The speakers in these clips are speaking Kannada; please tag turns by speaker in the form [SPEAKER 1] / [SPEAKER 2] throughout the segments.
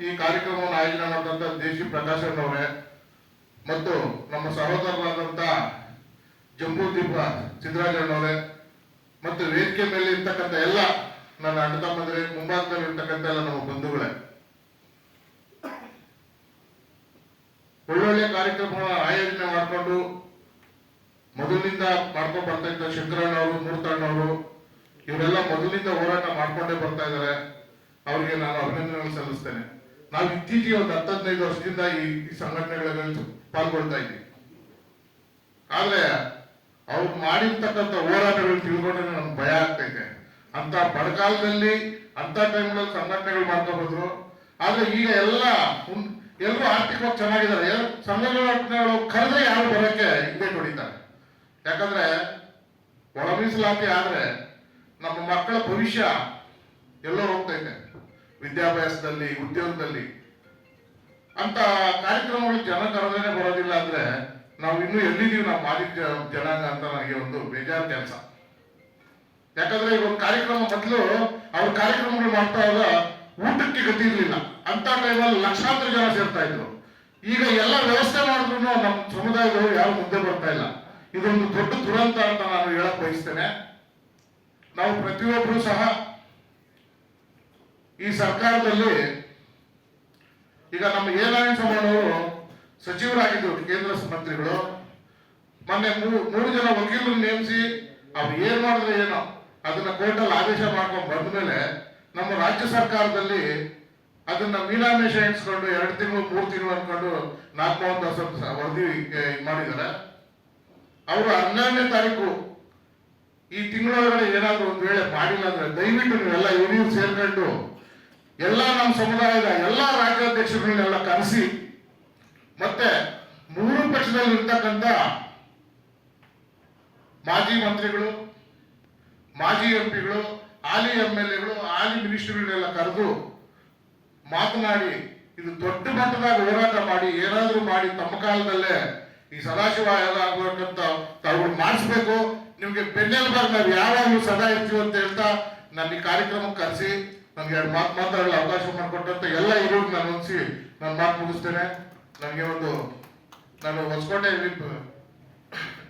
[SPEAKER 1] ಈ ಕಾರ್ಯಕ್ರಮವನ್ನು ಆಯೋಜನೆ ಮಾಡಿದಂತ ದೇಶಿ ಪ್ರಕಾಶನವರೇ ಮತ್ತು ನಮ್ಮ ಸಹೋದರರಾದಂತ ಜಂಬೂದೀಪ ಸಿದ್ದರಾಜಣ್ಣವರೇ ಮತ್ತು ವೇದಿಕೆ ಮೇಲೆ ಇರ್ತಕ್ಕಂಥ ಎಲ್ಲ ನನ್ನ ಅಣ್ಣ ತಮ್ಮಂದ್ರೆ ಮುಂಭಾಗದಲ್ಲಿ ಇರ್ತಕ್ಕಂಥ ಎಲ್ಲ ನಮ್ಮ ಬಂಧುಗಳೇ, ಒಳ್ಳೊಳ್ಳೆ ಕಾರ್ಯಕ್ರಮಗಳ ಆಯೋಜನೆ ಮಾಡಿಕೊಂಡು ಮೊದಲಿನಿಂದ ಮಾಡ್ಕೊಂಡು ಬರ್ತಾ ಇದ್ದ ಶಂಕರಣ್ಣವರು, ಮೂರ್ತಣ್ಣವರು ಇವರೆಲ್ಲ ಮೊದಲಿನಿಂದ ಹೋರಾಟ ಮಾಡ್ಕೊಂಡೇ ಬರ್ತಾ ಇದ್ದಾರೆ. ಅವರಿಗೆ ನಾನು ಅಭಿನಂದನೆಗಳು ಸಲ್ಲಿಸ್ತೇನೆ. ನಾವು ಇತ್ತೀಚೆಗೆ ಒಂದು 10-15 ವರ್ಷದಿಂದ ಈ ಸಂಘಟನೆಗಳಲ್ಲಿ ಪಾಲ್ಗೊಳ್ತಾ ಇದ್ದೀವಿ. ಆದ್ರೆ ಅವ್ರು ಮಾಡಿರ್ತಕ್ಕಂಥ ಹೋರಾಟಗಳು ತಿಳ್ಕೊಂಡ್ರೆ ನಮ್ಗೆ ಭಯ ಆಗ್ತೈತೆ. ಅಂತ ಬಡಕಾಲದಲ್ಲಿ ಅಂತ ಟೈಮ್ಗಳಲ್ಲಿ ಸಂಘಟನೆಗಳು ಮಾಡ್ಕೋಬಹುದು. ಆದ್ರೆ ಈಗ ಎಲ್ಲರೂ ಆರ್ಥಿಕವಾಗಿ ಚೆನ್ನಾಗಿದ್ದಾರೆ. ಸಂಘಟನೆಗಳು ಕರೆದ್ರೆ ಯಾರು ಬರೋಕ್ಕೆ ಹಿಂದೆ ಹೊಡಿತಾರೆ. ಯಾಕಂದ್ರೆ ಒಳ ಮೀಸಲಾತಿ ಆದ್ರೆ ನಮ್ಮ ಮಕ್ಕಳ ಭವಿಷ್ಯ ಎಲ್ಲೋ ಹೋಗ್ತೈತೆ, ವಿದ್ಯಾಭ್ಯಾಸದಲ್ಲಿ, ಉದ್ಯೋಗದಲ್ಲಿ. ಅಂತ ಕಾರ್ಯಕ್ರಮಗಳು ಜನ ಕರೆದ್ರೆ ಬರೋದಿಲ್ಲ ಅಂದ್ರೆ ನಾವು ಇನ್ನೂ ಎಲ್ಲಿದ್ದೀವಿ ನಾವು ಮಾಲಿಕ ಜನಾಂಗ ಅಂತ ನನಗೆ ಒಂದು ಬೇಜಾರು ಕೆಲಸ. ಯಾಕಂದ್ರೆ ಈಗ ಒಂದು ಕಾರ್ಯಕ್ರಮ ಮೊದಲು ಅವ್ರ ಕಾರ್ಯಕ್ರಮಗಳು ಮಾಡ್ತಾ ಇದ್ದ ಊಟಕ್ಕೆ ಗತಿ ಇರ್ಲಿಲ್ಲ. ಅಂತ ಟೈಮಲ್ಲಿ ಲಕ್ಷಾಂತರ ಜನ ಸೇರ್ತಾ ಇದ್ರು. ಈಗ ಎಲ್ಲ ವ್ಯವಸ್ಥೆ ಮಾಡಿದ್ರು ನಮ್ಮ ಸಮುದಾಯದವರು ಯಾರು ಮುಂದೆ ಬರ್ತಾ ಇಲ್ಲ. ಇದೊಂದು ದೊಡ್ಡ ದುರಂತ ಅಂತ ನಾನು ಹೇಳಕ್ ಬಯಸ್ತೇನೆ. ನಾವು ಪ್ರತಿಯೊಬ್ಬರು ಸಹ ಈ ಸರ್ಕಾರದಲ್ಲಿ ಈಗ ನಮ್ಮ ಏನಾಯನ್ ಸಮಾನವರು ಸಚಿವರಾಗಿದ್ದರು, ಕೇಂದ್ರ ಮಂತ್ರಿಗಳು. ಮೊನ್ನೆ 3 ಜನ ವಕೀಲರು ನೇಮಿಸಿ ಅವ್ರು ಏನ್ ಮಾಡಿದ್ರೆ ಏನೋ ಅದನ್ನ ಕೋರ್ಟಲ್ಲಿ ಆದೇಶ ಮಾಡ್ಕೊಂಡು ಬಂದ ಮೇಲೆ ನಮ್ಮ ರಾಜ್ಯ ಸರ್ಕಾರದಲ್ಲಿ ಅದನ್ನ ಮೀನಾಮೇಷ ಎಣಿಸ್ಕೊಂಡು 2 ತಿಂಗಳು 3 ತಿಂಗಳು ಅನ್ಕೊಂಡು ನಾಗಮೋಹನ್ ದಾಸ್ ವರದಿ ಮಾಡಿದ್ದಾರೆ. ಅವರು 12ನೇ ತಾರೀಕು ಈ ತಿಂಗಳೊಳಗಡೆ ಏನಾದ್ರು ಒಂದು ವೇಳೆ ಮಾಡಿಲ್ಲ ಅಂದ್ರೆ ದಯವಿಟ್ಟು ನೀವೆಲ್ಲ ಹಿರಿಯರು ಸೇರ್ಕೊಂಡು ಎಲ್ಲ ನಮ್ಮ ಸಮುದಾಯದ ಎಲ್ಲ ರಾಜ್ಯಾಧ್ಯಕ್ಷಗಳನ್ನೆಲ್ಲ ಕರೆಸಿ ಮತ್ತೆ 3 ಪಕ್ಷದಲ್ಲಿ ಇರ್ತಕ್ಕಂಥ ಮಾಜಿ ಮಂತ್ರಿಗಳು, ಮಾಜಿ ಎಂಪಿಗಳು, ಹಾಲಿ MLAಗಳು, ಹಾಲಿ ಮಿನಿಸ್ಟರ್ಗಳನ್ನೆಲ್ಲ ಕರೆದು ಮಾತನಾಡಿ ಇದು ದೊಡ್ಡ ಮಟ್ಟದಾಗ ಹೋರಾಟ ಮಾಡಿ ಏನಾದ್ರೂ ಮಾಡಿ ತಮ್ಮ ಕಾಲದಲ್ಲೇ ಈ ಸದಾಶಿವ ಆಯೋಗ ಆಗ್ಬೇಕಂತ ತಾವು ಮಾಡಿಸ್ಬೇಕು. ನಿಮ್ಗೆ ಬೆನ್ನೆಲುಬಾಗಿ ನಾವು ಯಾವಾಗಲೂ ಸದಾ ಇರ್ತೀವಿ ಅಂತ ಹೇಳ್ತಾ ನನ್ನ ಈ ಕಾರ್ಯಕ್ರಮಕ್ಕೆ ಕರೆಸಿ ನಮ್ಗೆ 2 ಮಾತು ಮಾತಾಡಲು ಅವಕಾಶ ಮಾಡಿಕೊಟ್ಟಂತ ಎಲ್ಲ ಹಿರಿಯರಿಗೆ ನಾನು ಹೊಂದಿಸಿ ನನ್ನ ಮಾತು ಮುಗಿಸ್ತೇನೆ. ನನಗೆ ನಾನು ಹೊಸಕೋಟೆ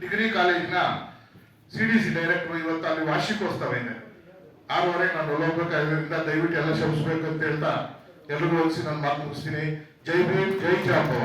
[SPEAKER 1] ಡಿಗ್ರಿ ಕಾಲೇಜಿನ CDC ಡೈರೆಕ್ಟರ್. ಇವತ್ತು ಅಲ್ಲಿ ವಾರ್ಷಿಕೋತ್ಸವ ಇದೆ. 6:30 ನಾನು ಹೋಗ್ಬೇಕಾದ್ರಿಂದ ದಯವಿಟ್ಟು ಎಲ್ಲ ಶ್ರಮಿಸ್ಬೇಕು ಅಂತ ಹೇಳ್ತಾ ಎಲ್ರಿಗೂ ಹೊಲಿಸಿ ನಾನು ಮಾತು ಮುಗಿಸ್ತೀನಿ. ಜೈ ಭೀಮ್, ಜೈ ಜಾಂಬವ.